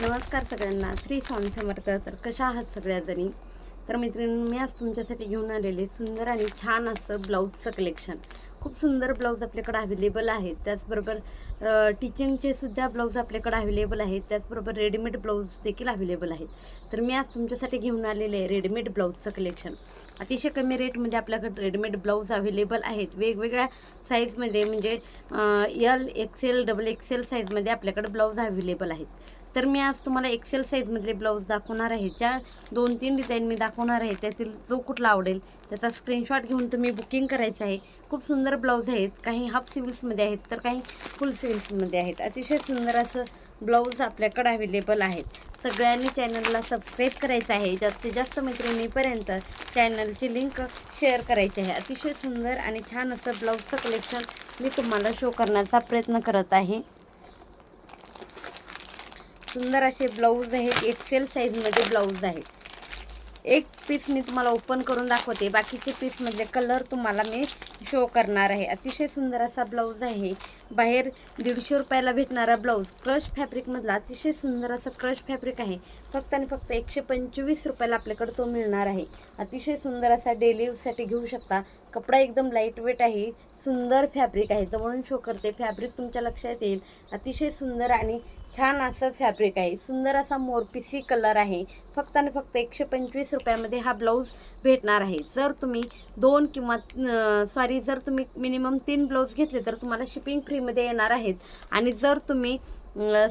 नमस्कार सगळ्यांना, श्री स्वामी समर्थ. तर कशा आहात सगळ्याजणी? तर मैत्रिणी, मी आज तुमच्यासाठी घेऊन आलेले सुंदर आणि छान असं ब्लाऊजचं कलेक्शन. खूप सुंदर ब्लाऊज आपल्याकडे अवेलेबल आहेत. त्याचबरोबर टीचिंगचे सुद्धा ब्लाऊज आपल्याकडे अवेलेबल आहेत. त्याचबरोबर रेडीमेड ब्लाऊज देखील अवेलेबल आहेत. तर मी आज तुमच्यासाठी घेऊन आलेले आहे रेडीमेड ब्लाऊजचं कलेक्शन. अतिशय कमी रेटमध्ये आपल्याकडे रेडीमेड ब्लाऊज अवेलेबल आहेत. वेगवेगळ्या साईजमध्ये म्हणजे एल, एक्सेल, डबल एक्सेल साईजमध्ये आपल्याकडे ब्लाऊज अवेलेबल आहेत. तर मी आज तुम्हाला एक्सेल साईजमधले ब्लाऊज दाखवणार आहे. ज्या 2-3 डिझाईन मी दाखवणार आहे त्यातील जो कुठला आवडेल त्याचा स्क्रीनशॉट घेऊन तुम्ही बुकिंग करायचं आहे. खूप सुंदर ब्लाऊज आहेत. काही हाफ सिव्हिल्समध्ये आहेत तर काही फुल सिव्हिल्समध्ये आहेत. अतिशय सुंदर असं ब्लाऊज आपल्याकडे अवेलेबल आहेत. सगळ्यांनी चॅनलला सबस्क्राईब करायचं आहे. जास्तीत जास्त मैत्रिणींपर्यंत चॅनलची लिंक शेअर करायची आहे. अतिशय सुंदर आणि छान असं ब्लाऊजचं कलेक्शन मी तुम्हाला शो करण्याचा प्रयत्न करत आहे. सुंदर असे ब्लाऊज आहेत. एक्सेल साईजमध्ये ब्लाऊज आहेत. एक पीस मी तुम्हाला ओपन करून दाखवते. बाकीचे पीसमधले कलर तुम्हाला मी शो करणार आहे. अतिशय सुंदर असा ब्लाऊज आहे. बाहेर 150 रुपयाला भेटणारा ब्लाऊज क्रश फॅब्रिकमधला अतिशय सुंदर असं क्रश फॅब्रिक आहे. फक्त आणि फक्त 125 रुपयाला आपल्याकडे तो मिळणार आहे. अतिशय सुंदर असा डेली यूजसाठी घेऊ शकता. कपडा एकदम लाईट वेट आहे. सुंदर फॅब्रिक आहे. जवळून शो करते. फॅब्रिक तुमच्या लक्षात येईल. अतिशय सुंदर आणि छान असं फॅब्रिक आहे. सुंदर असा मोरपिसी कलर आहे. फक्त आणि फक्त 125 रुपयामध्ये हा ब्लाऊज भेटणार आहे. जर तुम्ही जर तुम्ही मिनिमम 3 ब्लाऊज घेतले तर तुम्हाला शिपिंग फ्रीमध्ये येणार आहेत. आणि जर तुम्ही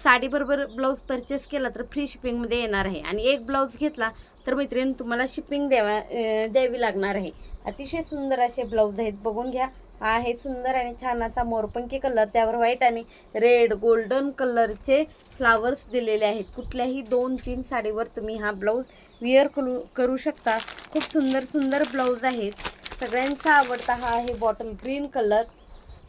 साडीबरोबर ब्लाऊज परचेस केला तर फ्री शिपिंगमध्ये येणार आहे. आणि एक ब्लाऊज घेतला तर मैत्रिणी तुम्हाला शिपिंग द्यावी लागणार आहे. अतिशय सुंदर असे ब्लाऊज आहेत. बघून घ्या. हा आहे सुंदर आणि छान असा मोरपंखी कलर. त्यावर व्हाईट आणि रेड गोल्डन कलरचे फ्लावर्स दिलेले आहेत. कुठल्याही 2-3 साडीवर तुम्ही हा ब्लाऊज विअर करू शकता. खूप सुंदर सुंदर ब्लाऊज आहेत. सगळ्यांचा आवडता हा आहे बॉटल ग्रीन कलर.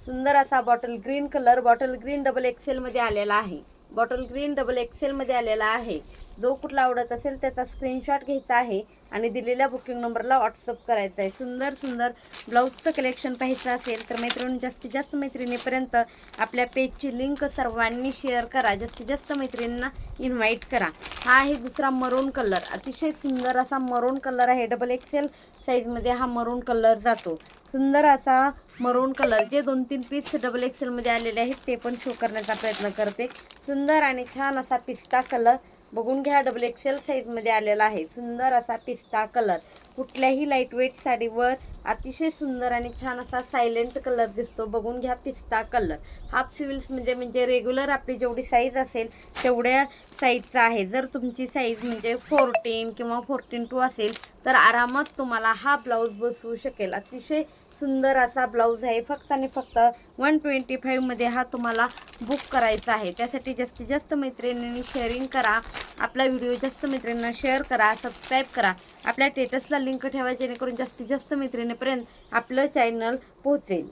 सुंदर असा bottle green colour. Bottle green double एक्सेलमध्ये आलेला आहे. बॉटल ग्रीन डबल एक्सेलमध्ये आलेला आहे. जो कुठला आवडत असेल त्याचा स्क्रीनशॉट घ्यायचा आहे आणि दिलेल्या बुकिंग नंबरला व्हॉट्सअप करायचा आहे. सुंदर सुंदर ब्लाऊजचं कलेक्शन पाहायचं असेल तर मैत्रिणी जास्तीत जास्त मैत्रिणीपर्यंत आपल्या पेजची लिंक सर्वांनी शेअर करा. जास्तीत जास्त मैत्रिणींना इन्व्हाइट करा. हा आहे दुसरा मरून कलर. अतिशय सुंदर असा मरून कलर आहे. डबल एक्सेल साईजमध्ये हा मरून कलर जातो. सुंदर असा मरून कलर. जे 2-3 पीस डबल एक्सेलमध्ये आलेले आहेत ते पण शो करण्याचा प्रयत्न करते. सुंदर आणि छान असा पिस्ता कलर. बघून घ्या. डबल एक्सेल साईजमध्ये आलेला आहे. सुंदर असा पिस्ता कलर. कुठल्याही लाईटवेट साडीवर अतिशय सुंदर आणि छान असा सायलेंट कलर दिसतो. बघून घ्या. पिस्ता कलर. हाफ सिव्हिल्समध्ये म्हणजे रेग्युलर आपली जेवढी साईज असेल तेवढ्या साईजचा आहे. जर तुमची साईज म्हणजे 14 किंवा 14-2 असेल तर आरामात तुम्हाला हा ब्लाऊज बसवू शकेल. अतिशय सुंदर असा ब्लाऊज आहे. फक्त आणि फक्त 125मध्ये हा तुम्हाला बुक करायचा आहे. त्यासाठी जास्तीत जास्त मैत्रिणींनी शेअरिंग करा. आपला व्हिडिओ जास्त मैत्रिणींना शेअर करा. सबस्क्राईब करा. आपल्या स्टेटसला लिंक ठेवा जेणेकरून जास्तीत जास्त मैत्रिणीपर्यंत आपलं चॅनल पोहोचेल.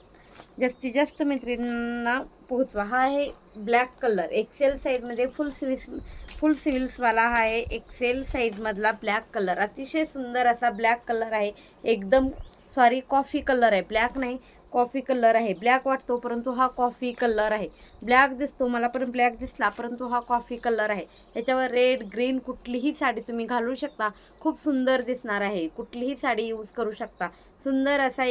जास्तीत जास्त मैत्रिणींना पोहोचवा. हा आहे ब्लॅक कलर. एक्सेल साईजमध्ये फुल सिव्हिल्सवाला हा आहे एक्सेल साईजमधला ब्लॅक कलर. अतिशय सुंदर असा ब्लॅक कलर आहे. एकदम कॉफी कलर आहे. ब्लॅक नाही, कॉफी कलर आहे. ब्लॅक वाटतो परंतु हा कॉफी कलर आहे. ब्लॅक दिसतो, मला पण ब्लॅक दिसला परंतु हा कॉफी कलर आहे. याच्यावर रेड ग्रीन कुठलीही साडी तुम्ही घालू शकता. खूप सुंदर दिसणार आहे. कुठलीही साडी यूज करू शकता. सुंदर असा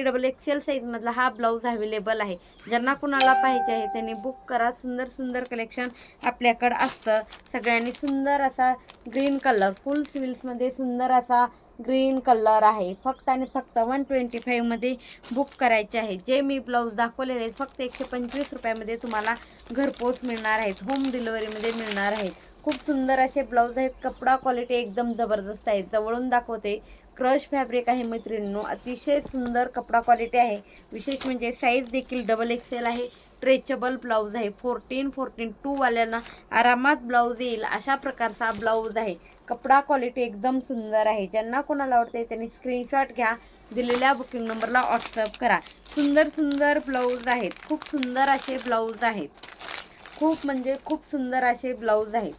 डबल एक्सेल साईजमधला हा ब्लाऊज अवेलेबल आहे. ज्यांना कुणाला पाहिजे आहे त्यांनी बुक करा. सुंदर सुंदर कलेक्शन आपल्याकडं असतं. सगळ्यांनी सुंदर असा ग्रीन कलर फुल सिव्हिल्समध्ये सुंदर असा ग्रीन कलर आहे. फक्त आणि फक्त 125मध्ये बुक करायचे आहे. जे मी ब्लाऊज दाखवलेले आहेत फक्त 125 रुपयामध्ये तुम्हाला घरपोच मिळणार आहेत. होम डिलिव्हरीमध्ये मिळणार आहेत. खूप सुंदर असे ब्लाऊज आहेत. कपडा क्वालिटी एकदम जबरदस्त आहे. जवळून दाखवते. क्रश फॅब्रिक आहे मैत्रिणींनो. अतिशय सुंदर कपडा क्वालिटी आहे. विशेष म्हणजे साईज देखील डबल एक्सेल आहे. स्ट्रेचेबल ब्लाऊज आहे. 14-2 वाल्यांना आरामात ब्लाऊज येईल अशा प्रकारचा ब्लाऊज आहे. कपडा क्वालिटी एकदम सुंदर आहे. ज्यांना कोणाला आवडते त्यांनी स्क्रीनशॉट घ्या. दिलेल्या बुकिंग नंबरला व्हॉट्सअप करा. सुंदर सुंदर ब्लाऊज आहेत. खूप सुंदर असे ब्लाऊज आहेत. खूप म्हणजे खूप सुंदर असे ब्लाऊज आहेत.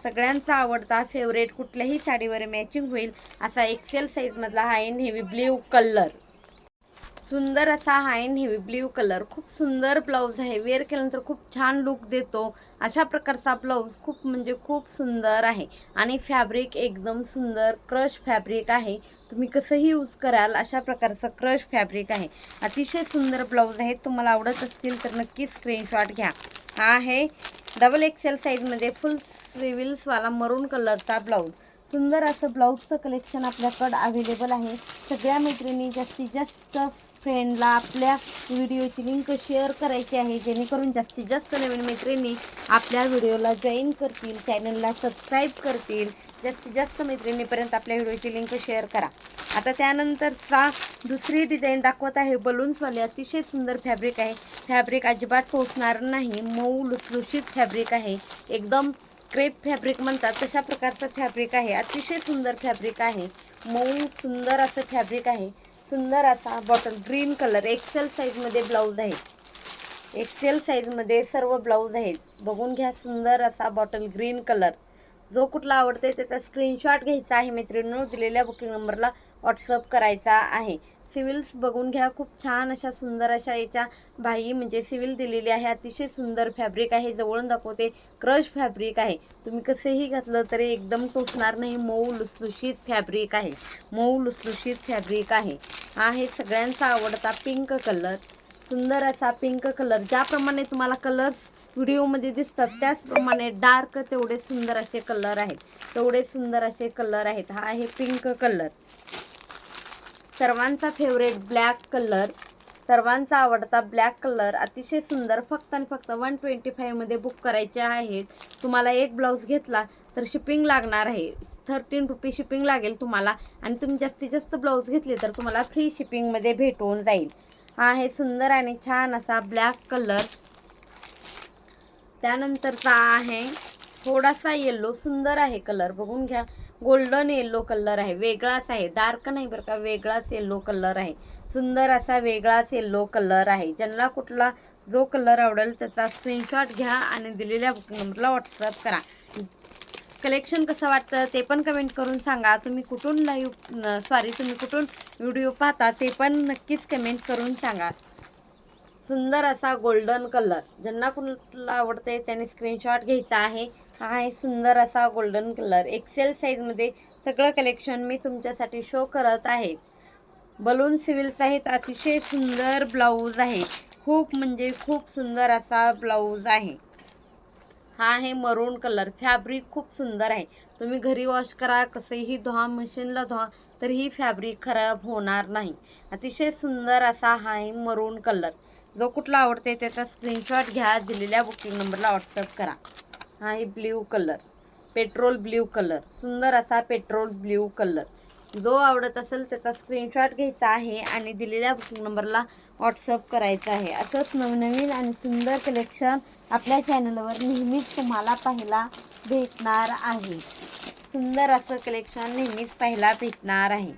सगळ्यांचा आवडता फेवरेट कुठल्याही साडीवर मॅचिंग होईल असा एक्सेल साईजमधला हा आहे नेव्ही ब्ल्यू कलर. सुंदर असा आहे नेव्ही ब्ल्यू कलर, खूप सुंदर ब्लाऊज आहे. वेअर केल्यानंतर खूप छान लुक देतो अशा प्रकारचा ब्लाऊज, खूप म्हणजे खूप सुंदर आहे. आणि फॅब्रिक एकदम सुंदर क्रश फॅब्रिक आहे. तुम्ही कसंही यूज कराल अशा प्रकारचं क्रश फॅब्रिक आहे. अतिशय सुंदर ब्लाऊज आहे. तुम्हाला आवडत असतील तर नक्कीच स्क्रीनशॉट घ्या. हा आहे डबल एक्सेल साईजमध्ये फुल स्लीव्हलेसवाला मरून कलरचा ब्लाऊज. सुंदर असं ब्लाऊजचं कलेक्शन आपल्याकडं अवेलेबल आहे. सगळ्या मैत्रिणी जास्तीत जास्त फ्रेंडला आपल्या व्हिडिओची लिंक शेअर करायची आहे, जेणेकरून जास्तीत जास्त नवीन मैत्रिणी आपल्या व्हिडिओला जॉईन करतील, चॅनलला सबस्क्राईब करतील. जास्तीत जास्त मैत्रिणीपर्यंत आपल्या व्हिडिओची लिंक शेअर करा. आता त्यानंतरचा दुसरी डिझाईन दाखवत आहे बलून्सवाले. अतिशय सुंदर फॅब्रिक आहे. फॅब्रिक अजिबात टोचणार नाही, मऊ लुसलुशीत फॅब्रिक आहे. एकदम क्रेप फॅब्रिक म्हणतात तशा प्रकारचं फॅब्रिक आहे. अतिशय सुंदर फॅब्रिक आहे. मऊ सुंदर असं फॅब्रिक आहे. सुंदर असा बॉटल ग्रीन कलर एक्सेल साईजमध्ये ब्लाऊज आहे. एक्सेल साईजमध्ये सर्व ब्लाऊज आहेत. बघून घ्या. सुंदर असा बॉटल ग्रीन कलर. जो कुठला आवडते त्याचा स्क्रीनशॉट घ्यायचा आहे मैत्रिणींनो. दिलेल्या बुकिंग नंबरला व्हॉट्सअप करायचा आहे. सिव्हिल्स बघून घ्या. खूप छान अशा सुंदर अशा याच्या बाही म्हणजे सिव्हिल दिलेली आहे. अतिशय सुंदर फॅब्रिक आहे. जवळून दाखवते. क्रश फॅब्रिक आहे. तुम्ही कसेही घातलं तरी एकदम टोचणार नाही. मऊ लुसलुशीत फॅब्रिक आहे. मऊ लुसलुशीत फॅब्रिक आहे. हा आहे सगळ्यांचा आवडता पिंक कलर. सुंदर असा पिंक कलर. ज्याप्रमाणे तुम्हाला कलर्स व्हिडिओमध्ये दिसतात त्याचप्रमाणे डार्क तेवढे सुंदर असे कलर आहेत. तेवढे सुंदर असे कलर आहेत. हा आहे पिंक कलर. सर्वांचा फेवरेट ब्लॅक कलर. सर्वांचा आवडता ब्लॅक कलर. अतिशय सुंदर. फक्त आणि फक्त 125मध्ये बुक करायचे आहेत. तुम्हाला एक ब्लाऊज घेतला तर शिपिंग लागणार आहे. 13 रुपये शिपिंग लागेल तुम्हाला. आणि तुम्ही जास्तीत जास्त ब्लाऊज घेतले तर तुम्हाला फ्री शिपिंगमध्ये भेटून जाईल. हा आहे सुंदर आणि छान असा ब्लॅक कलर. त्यानंतरचा आहे थोडासा येल्लो. सुंदर आहे कलर. बघून घ्या. गोल्डन येल्लो कलर आहे. वेगळाच आहे. डार्क नाही बरं का, वेगळाच येल्लो कलर आहे. सुंदर असा वेगळाच येल्लो कलर आहे. ज्यांना कुठला जो कलर आवडेल त्याचा स्क्रीनशॉट घ्या आणि दिलेल्या बुकिंग नंबरला व्हॉट्सअप करा. कलेक्शन कसं वाटतं ते पण कमेंट करून सांगा. तुम्ही कुठून तुम्ही कुठून व्हिडिओ पाहता ते पण नक्कीच कमेंट करून सांगा. सुंदर असा गोल्डन कलर. ज्यांना कुणाला आवडते त्यांनी स्क्रीनशॉट घ्यायचा आहे. हा आहे सुंदर असा गोल्डन कलर. एक्सेल साईजमध्ये सगळं कलेक्शन मी तुमच्यासाठी शो करत आहे. बलून सिव्हिल्स आहेत. अतिशय सुंदर ब्लाऊज आहे. खूप म्हणजे खूप सुंदर असा ब्लाऊज आहे. हा आहे मरून कलर. फॅब्रिक खूप सुंदर आहे. तुम्ही घरी वॉश करा, कसंही धुवा, मशीनला धुवा तरीही फॅब्रिक खराब होणार नाही. अतिशय सुंदर असा हा आहे मरून कलर. जो कुठला आवडते त्याचा स्क्रीनशॉट घ्या. दिलेल्या बुकिंग नंबरला व्हॉट्सअप करा. हा आहे blue colour. Petrol blue colour. सुंदर असा पेट्रोल ब्ल्यू कलर. जो आवडत असेल त्याचा स्क्रीनशॉट घ्यायचा आहे आणि दिलेल्या बुकिंग नंबरला व्हॉट्सअप करायचं आहे. असंच नवनवीन आणि सुंदर कलेक्शन आपल्या चॅनलवर नेहमीच तुम्हाला पाहायला भेटणार आहे. सुंदर असं कलेक्शन नेहमीच पाहायला भेटणार आहे.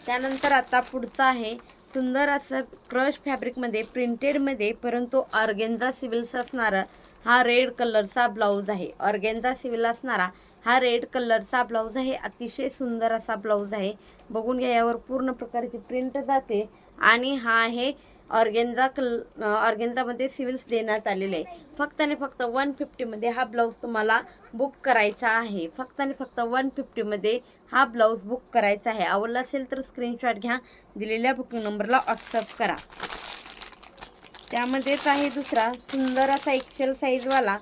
त्यानंतर आता पुढचं आहे सुंदर असं क्रश फॅब्रिकमध्ये प्रिंटेडमध्ये परंतु ऑर्गेन्झा सिव्हिल्स असणारा हा रेड कलरचा ब्लाऊज आहे. ऑर्गेन्झा सिव्हिल असणारा हा रेड कलरचा ब्लाऊज आहे. अतिशय सुंदर असा ब्लाऊज आहे. बघून घ्या. यावर पूर्ण प्रकारची प्रिंट जाते आणि हा आहे ऑर्गेन्झामध्ये सिव्हिल्स देण्यात आलेले आहे. फक्त आणि फक्त 150मध्ये हा ब्लाऊज तुम्हाला बुक करायचा आहे. फक्त आणि फक्त 150मध्ये हा ब्लाऊज बुक करायचा आहे. आवडला असेल तर स्क्रीनशॉट घ्या. दिलेल्या बुकिंग नंबरला व्हॉट्सअप करा. त्यामध्येच आहे दुसरा सुंदर असा एक्सेल साईजवाला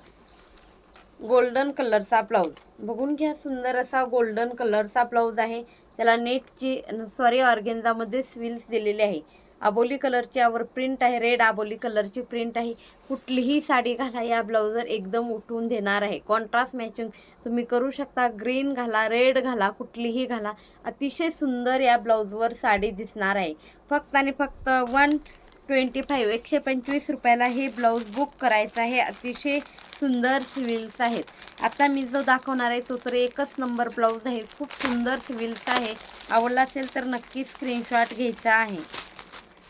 गोल्डन कलरचा ब्लाऊज. बघून घ्या. सुंदर असा गोल्डन कलरचा ब्लाऊज आहे. त्याला ऑर्गेन्झामध्ये सिव्हिल्स दिलेले आहे. आबोली कलरची यावर प्रिंट आहे. रेड आबोली कलरची प्रिंट आहे. कुठलीही साडी घाला या ब्लाऊजवर एकदम उठून देणार आहे. कॉन्ट्रास्ट मॅचिंग तुम्ही करू शकता. ग्रीन घाला, रेड घाला, कुठलीही घाला. अतिशय सुंदर या ब्लाऊजवर साडी दिसणार आहे. फक्त आणि फक्त 125 रुपयाला हे ब्लाऊज बुक करायचं आहे. अतिशय सुंदर सिव्हिल्स आहेत. आता मी जो दाखवणार आहे तो तर एकच नंबर ब्लाऊज आहे. खूप सुंदर सिव्हिल्स आहे. आवडला असेल तर नक्की स्क्रीनशॉट घ्यायचा आहे.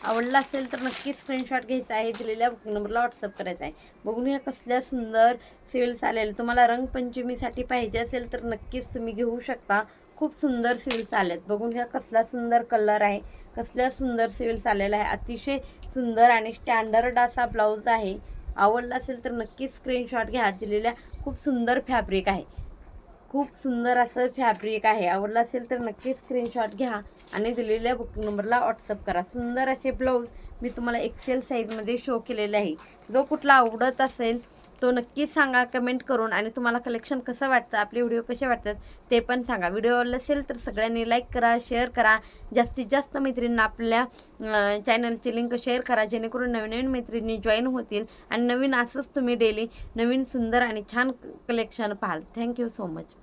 आवडला असेल तर नक्की स्क्रीनशॉट घ्यायचा आहे. दिलेल्या बुकिंग नंबरला व्हॉट्सअप करायचा आहे. बघून या कसल्या सुंदर सिव्हिल्स आलेले. तुम्हाला रंगपंचमीसाठी पाहिजे असेल तर नक्कीच तुम्ही घेऊ शकता. खूप सुंदर सिल्स आलेत. बघून घ्या कसला सुंदर कलर आहे, कसल्या सुंदर सिल्स आलेला आहे. अतिशय सुंदर आणि स्टँडर्ड असा ब्लाऊज आहे. आवडला असेल तर नक्कीच स्क्रीनशॉट घ्या. दिलेल्या खूप सुंदर फॅब्रिक आहे, खूप सुंदर असं फॅब्रिक आहे. आवडलं असेल तर नक्कीच स्क्रीनशॉट घ्या आणि दिलेल्या बुकिंग नंबरला व्हॉट्सअप करा. सुंदर असे ब्लाऊज मी तुम्हाला एक्सेल साईजमध्ये शो केलेले आहे. जो कुठला आवडत असेल तो नक्कीच सांगा कमेंट करून, आणि तुम्हाला कलेक्शन कसं वाटतं, आपले व्हिडिओ कसे वाटतात ते पण सांगा. व्हिडिओ आवडला असेल तर सगळ्यांनी लाईक करा, शेअर करा. जास्तीत जास्त मैत्रिणींना आपल्या चॅनलची लिंक शेअर करा, जेणेकरून नवीन नवीन मैत्रिणी जॉईन होतील आणि नवीन असंच तुम्ही डेली नवीन सुंदर आणि छान कलेक्शन पाहाल. Thank you so much.